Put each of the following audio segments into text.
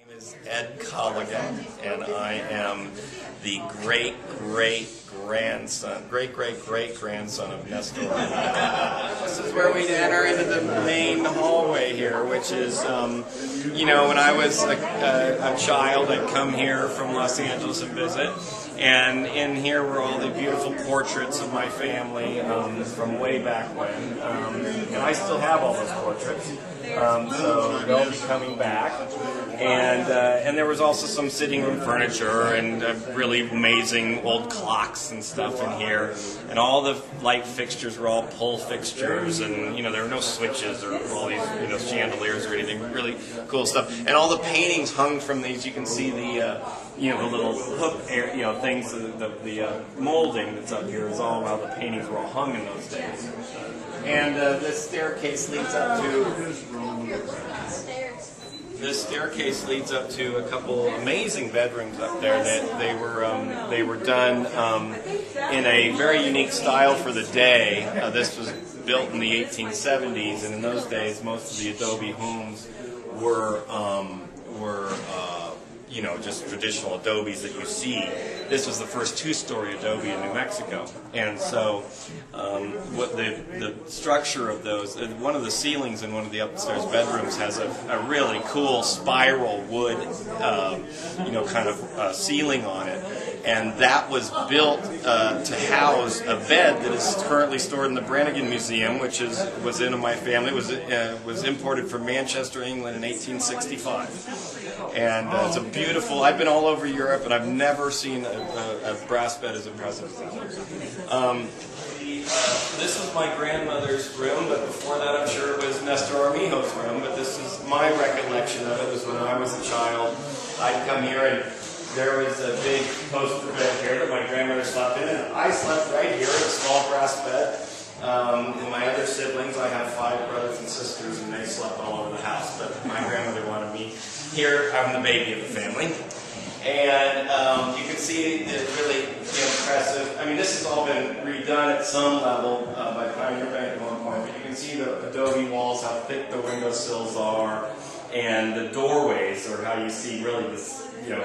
My name is Ed Colligan, and I am the great-great-grandson of Nestor Armijo. This is where we'd enter into the main hallway here, which is, you know, when I was a child, I'd come here from Los Angeles and visit. And in here were all the beautiful portraits of my family from way back when. And I still have all those portraits. So they'll be coming back. And there was also some sitting room furniture and really amazing old clocks and stuff in here. And all the light fixtures were all pull fixtures, and you know there were no switches or all these chandeliers or anything. Really cool stuff. And all the paintings hung from these. You can see the the little hook things. The molding that's up here is all how the paintings were all hung in those days. And this staircase leads up to. This staircase leads up to a couple amazing bedrooms up there that they were done in a very unique style for the day. This was built in the 1870s, and in those days, most of the adobe homes were just traditional adobes that you see. This was the first two-story adobe in New Mexico, and so what the structure of those, one of the ceilings in one of the upstairs bedrooms has a really cool spiral wood, ceiling on it, and that was built to house a bed that is currently stored in the Brannigan Museum, which was in my family. It was imported from Manchester, England in 1865. And it's a beautiful, I've been all over Europe and I've never seen a brass bed as impressive as this one. This was my grandmother's room, but before that I'm sure it was Nestor Armijo's room, but this is my recollection of it. It was when I was a child. I'd come here and there was a big poster bed here that my grandmother slept in, and I slept right here in a small brass bed. And my other siblings, I have 5 brothers and sisters, and they slept all over the house, but my grandmother wanted me here. I'm the baby of the family. And you can see it's really impressive. I mean, this has all been redone at some level by Pioneer Bank at one point, but you can see the adobe walls, how thick the windowsills are, and the doorways, or how you see really this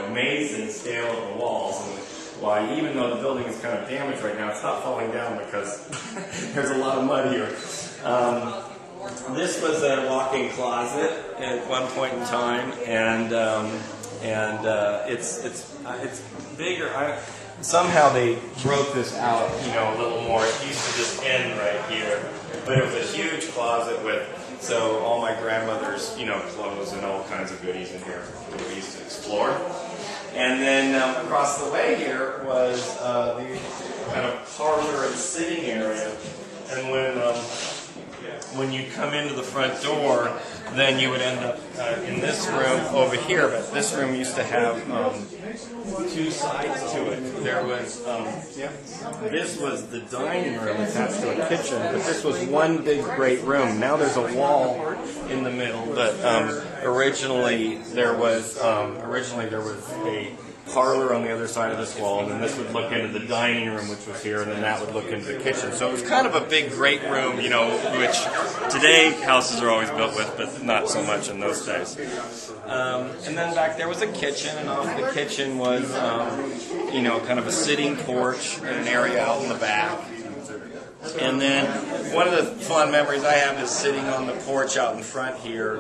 amazing scale of the walls. And why, even though the building is kind of damaged right now, it's not falling down because there's a lot of mud here. This was a walk-in closet at one point in time, and it's bigger. Somehow they broke this out, a little more. It used to just end right here, but it was a huge closet with all my grandmother's clothes and all kinds of goodies in here that we used to explore. And then across the way here was the kind of parlor and sitting area. And when you come into the front door, then you would end up in this room over here. But this room used to have 2 sides to it. There was this was the dining room attached to a kitchen, but this was one big great room. Now there's a wall in the middle, but originally there was a parlor on the other side of this wall, and then this would look into the dining room, which was here, and then that would look into the kitchen. So it was kind of a big, great room, which today houses are always built with, but not so much in those days. And then back there was a kitchen, and off the kitchen was, kind of a sitting porch and an area out in the back. And then one of the fond memories I have is sitting on the porch out in front here,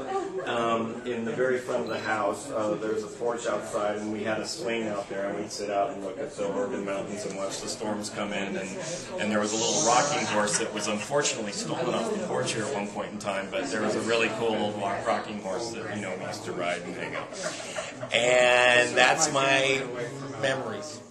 in the very front of the house. There was a porch outside, and we had a swing out there, and we'd sit out and look at the Oregon Mountains and watch the storms come in. And there was a little rocking horse that was unfortunately stolen off the porch here at one point in time, but there was a really cool old rocking horse that we used to ride and hang out. And that's my memories.